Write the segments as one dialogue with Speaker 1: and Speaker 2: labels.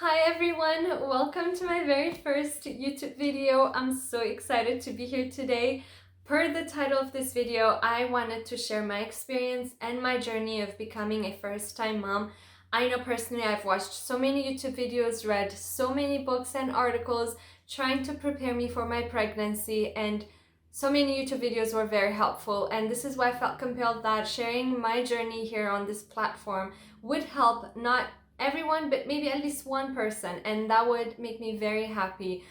Speaker 1: Hi everyone, welcome to my very first YouTube video. I'm so excited to be here today. Per the title of this video, I wanted to share my experience and my journey of becoming a first-time mom. I know personally I've watched so many YouTube videos, read so many books and articles trying to prepare me for my pregnancy, and so many YouTube videos were very helpful, and this is why I felt compelled that sharing my journey here on this platform would help not everyone, but maybe at least one person, and that would make me very happy,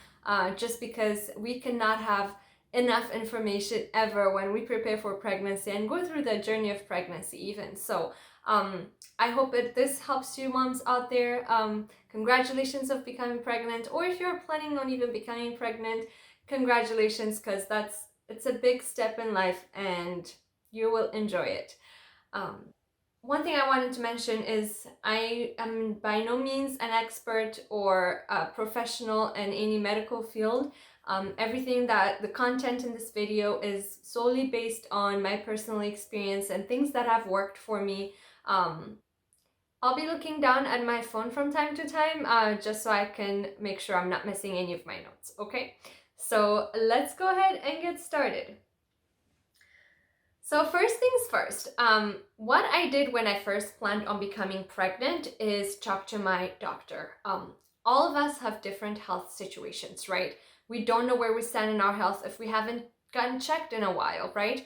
Speaker 1: just because we cannot have enough information ever when we prepare for pregnancy and go through the journey of pregnancy even. So I hope that this helps you moms out there. Congratulations of becoming pregnant, or if you're planning on even becoming pregnant, congratulations, because it's a big step in life and you will enjoy it. One thing I wanted to mention is I am by no means an expert or a professional in any medical field. Everything that the content in this video is solely based on my personal experience and things that have worked for me. I'll be looking down at my phone from time to time, just so I can make sure I'm not missing any of my notes, okay? So let's go ahead and get started. So first things first, what I did when I first planned on becoming pregnant is talk to my doctor. All of us have different health situations, right? We don't know where we stand in our health if we haven't gotten checked in a while, right?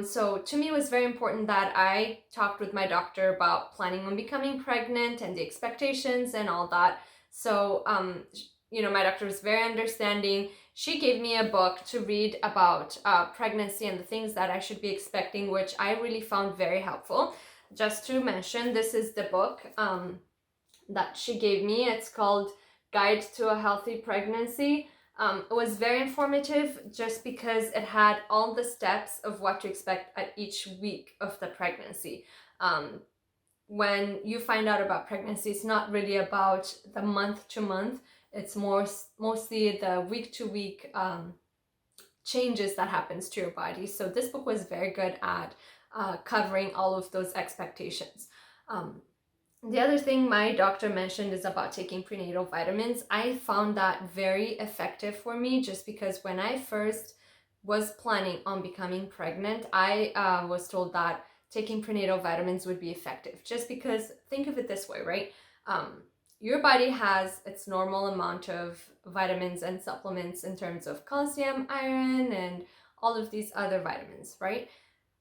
Speaker 1: So to me, it was very important that I talked with my doctor about planning on becoming pregnant and the expectations and all that. So, my doctor was very understanding. She gave me a book to read about pregnancy and the things that I should be expecting, which I really found very helpful. Just to mention, this is the book that she gave me. It's called Guide to a Healthy Pregnancy. It was very informative just because it had all the steps of what to expect at each week of the pregnancy. When you find out about pregnancy, it's not really about the month to month. It's mostly the week to week changes that happens to your body. So this book was very good at covering all of those expectations. The other thing my doctor mentioned is about taking prenatal vitamins. I found that very effective for me, just because when I first was planning on becoming pregnant, I was told that taking prenatal vitamins would be effective. Just because, think of it this way, right? Your body has its normal amount of vitamins and supplements in terms of calcium, iron, and all of these other vitamins, right?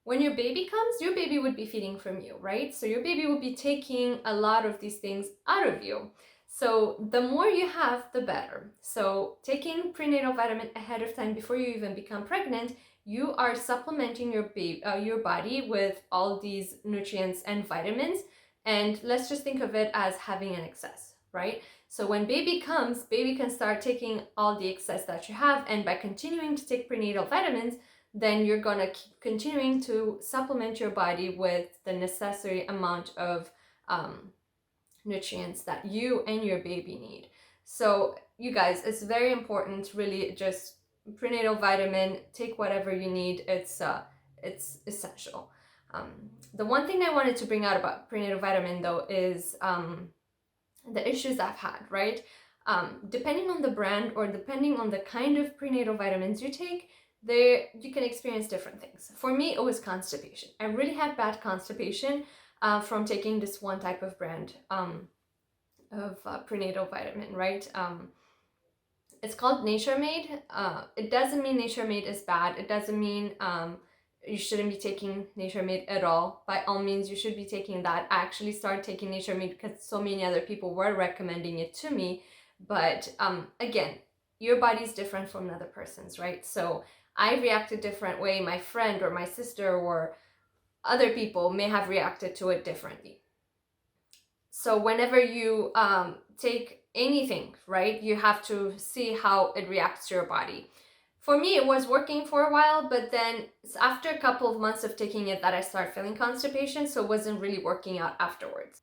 Speaker 1: When your baby comes, your baby would be feeding from you, right? So your baby will be taking a lot of these things out of you. So the more you have, the better. So taking prenatal vitamin ahead of time before you even become pregnant, you are supplementing your body with all these nutrients and vitamins. And let's just think of it as having an excess, right? So when baby comes, baby can start taking all the excess that you have, and by continuing to take prenatal vitamins, then you're gonna keep continuing to supplement your body with the necessary amount of nutrients that you and your baby need. So you guys, it's very important, really, just prenatal vitamin, take whatever you need. It's essential. The one thing I wanted to bring out about prenatal vitamin though is the issues I've had, right? Depending on the brand or depending on the kind of prenatal vitamins you take, you can experience different things. For me, it was constipation. I really had bad constipation from taking this one type of brand of prenatal vitamin, right? It's called Nature Made. It doesn't mean Nature Made is bad. It doesn't mean you shouldn't be taking Nature Made at all. By all means, you should be taking that. I actually started taking Nature Made because so many other people were recommending it to me. But again, your body's different from another person's, right? So I reacted different way. My friend or my sister or other people may have reacted to it differently. So whenever you take anything, right, you have to see how it reacts to your body. For me, it was working for a while, but then after a couple of months of taking it that I started feeling constipation, so it wasn't really working out afterwards.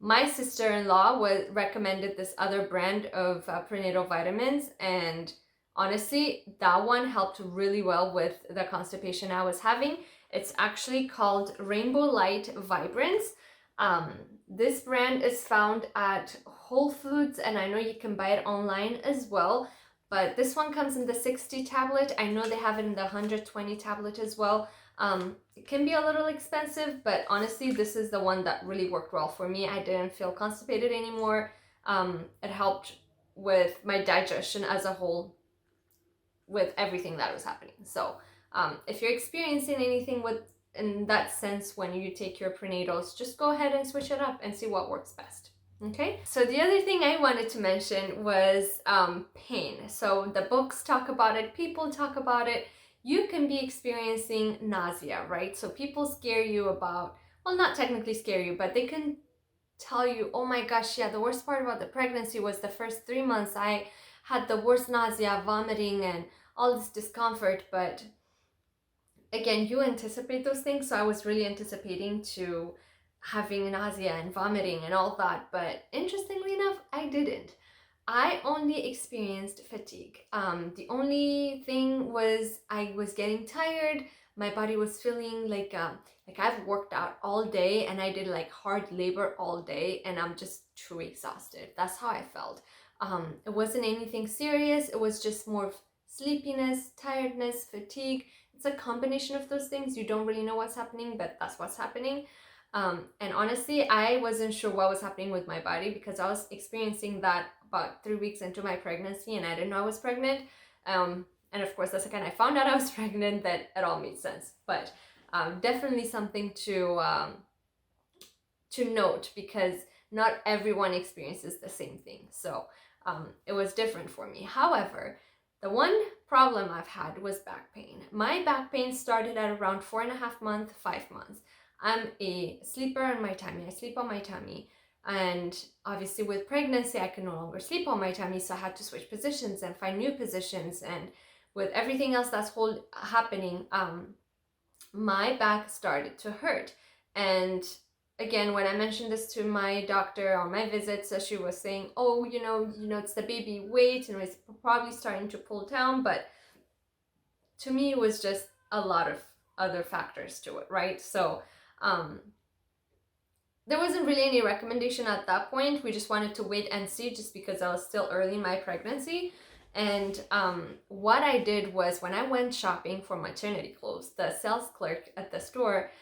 Speaker 1: My sister-in-law recommended this other brand of prenatal vitamins, and honestly, that one helped really well with the constipation I was having. It's actually called Rainbow Light Vibrance. This brand is found at Whole Foods, and I know you can buy it online as well. But this one comes in the 60 tablet. I know they have it in the 120 tablet as well. It can be a little expensive, but honestly, this is the one that really worked well for me. I didn't feel constipated anymore. It helped with my digestion as a whole, with everything that was happening. So if you're experiencing anything in that sense when you take your prenatals, just go ahead and switch it up and see what works best. Okay, so the other thing I wanted to mention was pain. So the books talk about it, people talk about it. You can be experiencing nausea, right? So people scare you about, well, not technically scare you, but they can tell you, oh my gosh, yeah, the worst part about the pregnancy was the first 3 months. I had the worst nausea, vomiting, and all this discomfort. But again, you anticipate those things. So I was really anticipating to having nausea and vomiting and all that. But interestingly enough, I didn't. I only experienced fatigue. The only thing was I was getting tired. My body was feeling like I've worked out all day and I did like hard labor all day and I'm just too exhausted. That's how I felt. It wasn't anything serious. It was just more sleepiness, tiredness, fatigue. It's a combination of those things. You don't really know what's happening, but that's what's happening. And honestly, I wasn't sure what was happening with my body because I was experiencing that about 3 weeks into my pregnancy and I didn't know I was pregnant. And of course, the second I found out I was pregnant, that it all made sense. But definitely something to note because not everyone experiences the same thing. So it was different for me. However, the one problem I've had was back pain. My back pain started at around 4.5 months, 5 months. I'm a sleeper on my tummy. I sleep on my tummy. And obviously with pregnancy, I can no longer sleep on my tummy. So I had to switch positions and find new positions. And with everything else that's happening, my back started to hurt. And again, when I mentioned this to my doctor on my visits, she was saying, oh, it's the baby weight and it's probably starting to pull down. But to me, it was just a lot of other factors to it, right? So there wasn't really any recommendation at that point. We just wanted to wait and see just because I was still early in my pregnancy. And what I did was when I went shopping for maternity clothes, the sales clerk at the store,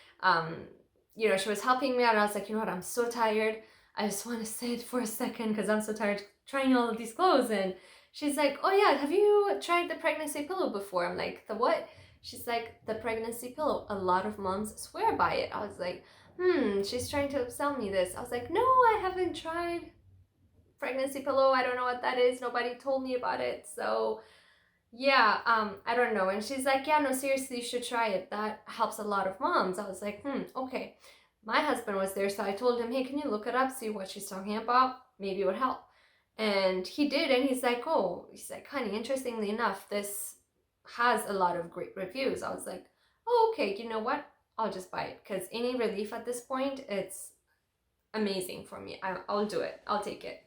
Speaker 1: she was helping me out. I was like, you know what, I'm so tired. I just want to sit for a second because I'm so tired trying all of these clothes. And she's like, oh yeah, have you tried the pregnancy pillow before? I'm like, the what? She's like, the pregnancy pillow. A lot of moms swear by it. I was like, she's trying to sell me this. I was like, no, I haven't tried pregnancy pillow. I don't know what that is. Nobody told me about it. So yeah, I don't know. And she's like, yeah, no, seriously, you should try it. That helps a lot of moms. I was like, okay. My husband was there, so I told him, hey, can you look it up, see what she's talking about? Maybe it would help. And he did, and he's like, honey, interestingly enough, this has a lot of great reviews. I was like, oh, okay, you know what? I'll just buy it because any relief at this point, it's amazing for me. I'll do it. I'll take it.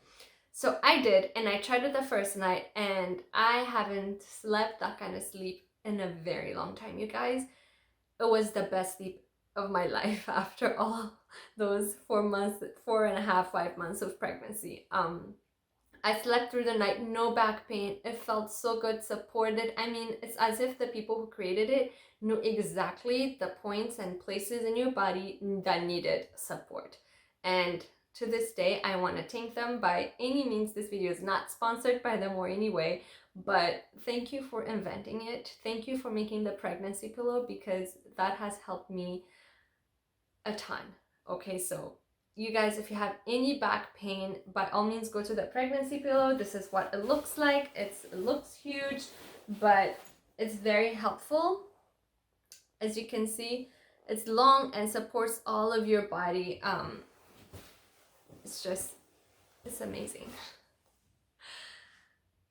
Speaker 1: So I did, and I tried it the first night, and I haven't slept that kind of sleep in a very long time, you guys. It was the best sleep of my life after all those 4.5, 5 months of pregnancy. I slept through the night, no back pain. It felt so good, supported. I mean, it's as if the people who created it knew exactly the points and places in your body that needed support. And to this day, I want to thank them. By any means, this video is not sponsored by them or any way, but thank you for inventing it. Thank you for making the pregnancy pillow because that has helped me a ton. Okay, so you guys, if you have any back pain, by all means go to the pregnancy pillow. This is what it looks like. It looks huge, but it's very helpful. As you can see, it's long and supports all of your body. It's amazing.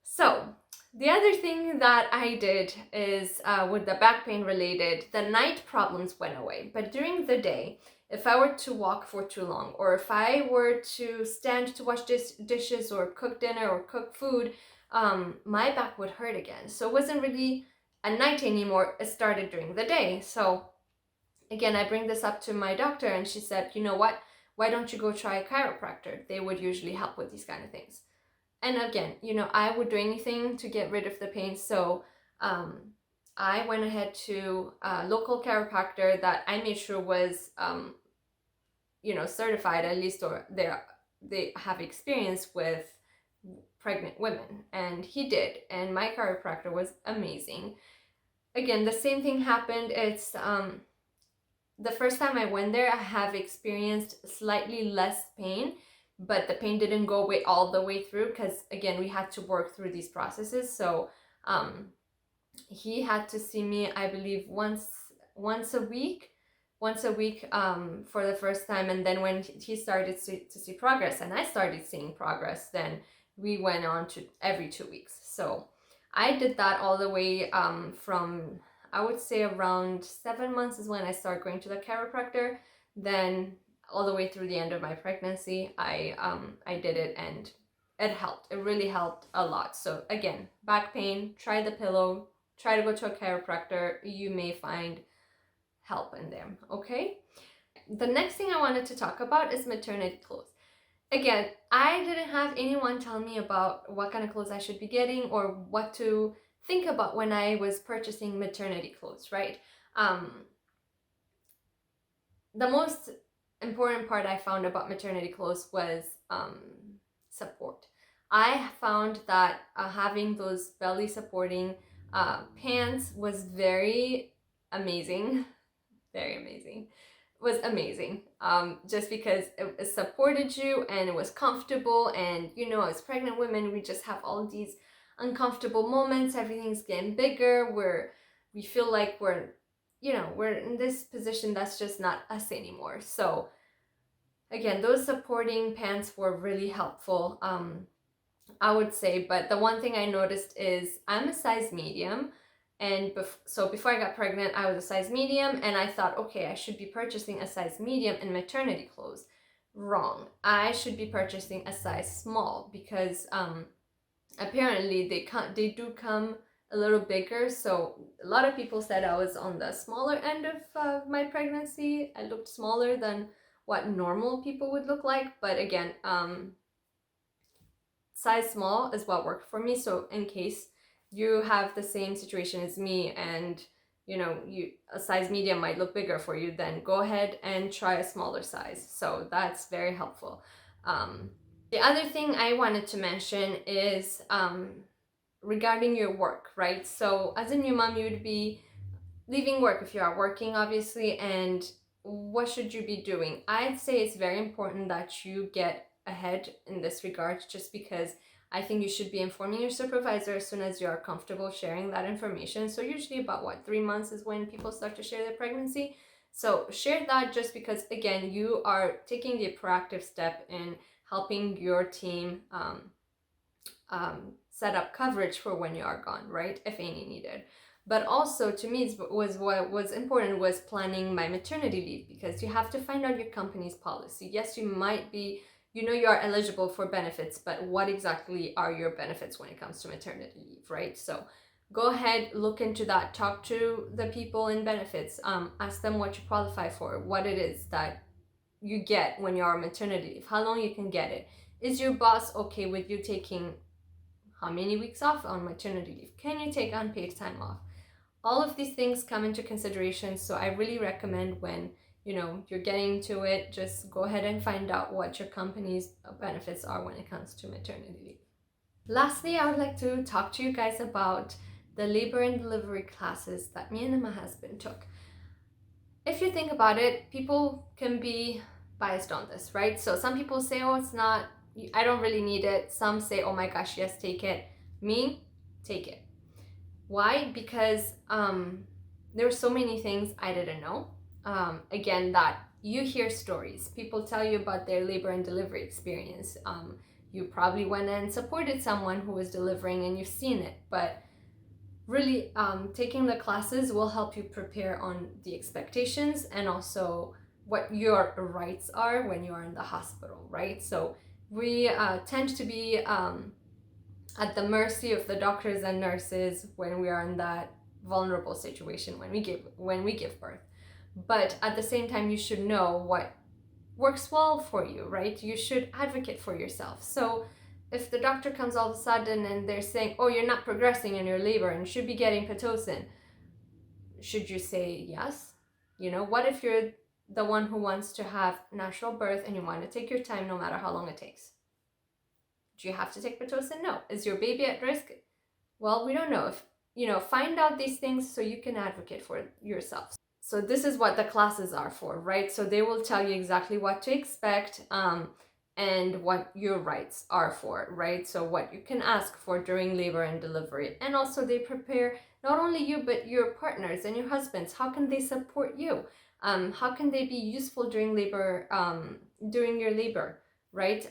Speaker 1: So the other thing that I did is with the back pain related, the night problems went away. But during the day, if I were to walk for too long, or if I were to stand to wash dishes or cook dinner or cook food, my back would hurt again. So it wasn't really at night anymore. It started during the day. So again, I bring this up to my doctor and she said, you know what? why don't you go try a chiropractor? They would usually help with these kind of things. And again, I would do anything to get rid of the pain. So I went ahead to a local chiropractor that I made sure was, certified at least, or they have experience with pregnant women. And he did. And my chiropractor was amazing. Again, the same thing happened. It's the first time I went there, I have experienced slightly less pain, but the pain didn't go away all the way through because, again, we had to work through these processes. So he had to see me, I believe, once a week for the first time. And then when he started to see progress and I started seeing progress, then we went on to every 2 weeks. So I did that all the way from, I would say, around 7 months is when I started going to the chiropractor. Then all the way through the end of my pregnancy, I did it, and it helped. It really helped a lot. So again, back pain, try the pillow, try to go to a chiropractor. You may find help in them, okay? The next thing I wanted to talk about is maternity clothes. Again, I didn't have anyone tell me about what kind of clothes I should be getting or what to think about when I was purchasing maternity clothes, right? The most important part I found about maternity clothes was support. I found that having those belly supporting pants was very amazing. Very amazing. It was amazing. Just because it supported you and it was comfortable, and as pregnant women, we just have all of these uncomfortable moments. Everything's getting bigger. We feel like we're in this position that's just not us anymore. So again, those supporting pants were really helpful, I would say. But the one thing I noticed is I'm a size medium. And so before I got pregnant, I was a size medium, and I thought, okay, I should be purchasing a size medium in maternity clothes. Wrong. I should be purchasing a size small because apparently they do come a little bigger. So a lot of people said I was on the smaller end of my pregnancy. I looked smaller than what normal people would look like. But again, size small is what worked for me. So in case you have the same situation as me and a size medium might look bigger for you, then go ahead and try a smaller size. So that's very helpful. The other thing I wanted to mention is regarding your work, right? So as a new mom, you would be leaving work if you are working, obviously, and what should you be doing? I'd say it's very important that you get ahead in this regard, just because I think you should be informing your supervisor as soon as you are comfortable sharing that information. So usually about 3 months is when people start to share their pregnancy. So share that, just because, again, you are taking the proactive step in helping your team set up coverage for when you are gone, right? If any needed. But also, to me, what was important was planning my maternity leave, because you have to find out your company's policy. Yes, you might be, you are eligible for benefits, but what exactly are your benefits when it comes to maternity leave, right? So go ahead, look into that, talk to the people in benefits, ask them what you qualify for, what it is that you get when you're on maternity leave, how long you can get it. Is your boss okay with you taking how many weeks off on maternity leave? Can you take unpaid time off? All of these things come into consideration. So I really recommend, when you're getting into it, just go ahead and find out what your company's benefits are when it comes to maternity leave. Lastly, I would like to talk to you guys about the labor and delivery classes that me and my husband took. If you think about it, people can be biased on this, right? So some people say, oh, it's not, I don't really need it. Some say, oh my gosh, yes, take it. Me, take it. Why? Because there were so many things I didn't know. Again, that you hear stories. People tell you about their labor and delivery experience. You probably went and supported someone who was delivering and you've seen it. But really, taking the classes will help you prepare on the expectations and also what your rights are when you are in the hospital, right? So we tend to be at the mercy of the doctors and nurses when we are in that vulnerable situation when we give birth. But at the same time, you should know what works well for you, right? You should advocate for yourself. So if the doctor comes all of a sudden and they're saying, oh, you're not progressing in your labor and should be getting Pitocin, should you say yes? You know, what if you're the one who wants to have natural birth and you want to take your time no matter how long it takes? Do you have to take Pitocin? No. Is your baby at risk? Well, we don't know. If find out these things so you can advocate for yourself. So this is what the classes are for, right? So they will tell you exactly what to expect, and what your rights are for, right? So what you can ask for during labor and delivery. And also they prepare not only you, but your partners and your husbands. How can they support you? How can they be useful during labor, during your labor, right?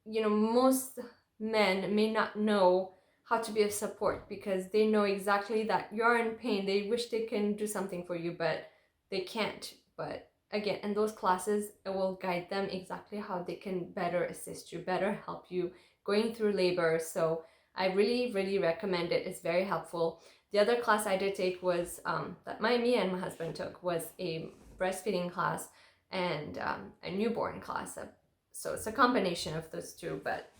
Speaker 1: Most men may not know how to be of support because they know exactly that you're in pain. They wish they can do something for you, but they can't. But again, in those classes, it will guide them exactly how they can better assist you, better help you going through labor. So I really, really recommend it. It's very helpful. The other class I did take was that me and my husband took was a breastfeeding class and a newborn class. So it's a combination of those two, but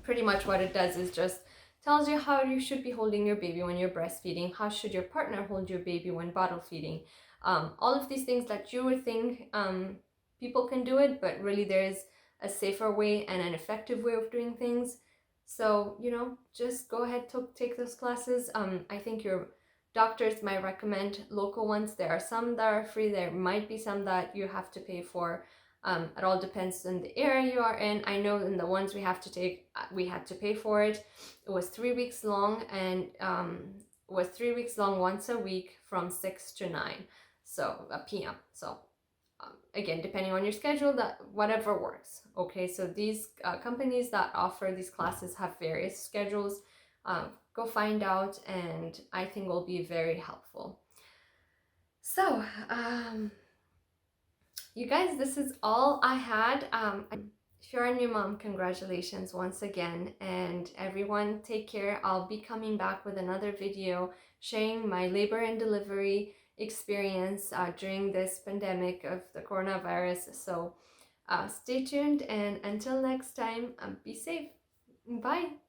Speaker 1: pretty much what it does is just tells you how you should be holding your baby when you're breastfeeding, how should your partner hold your baby when bottle feeding, all of these things that you would think people can do it, but really there is a safer way and an effective way of doing things. So just go ahead to take those classes. I think your doctors might recommend local ones. There are some that are free, there might be some that you have to pay for. It all depends on the area you are in. I know in the ones we have to take, we had to pay for it. It was 3 weeks long, and was 3 weeks long once a week from 6 to 9 p.m. So again, depending on your schedule, that whatever works. Okay, so these companies that offer these classes have various schedules. Go find out, and I think will be very helpful. So you guys, this is all I had. If you're a new mom, congratulations once again, and everyone take care. I'll be coming back with another video sharing my labor and delivery experience during this pandemic of the coronavirus. So stay tuned, and until next time, be safe. Bye.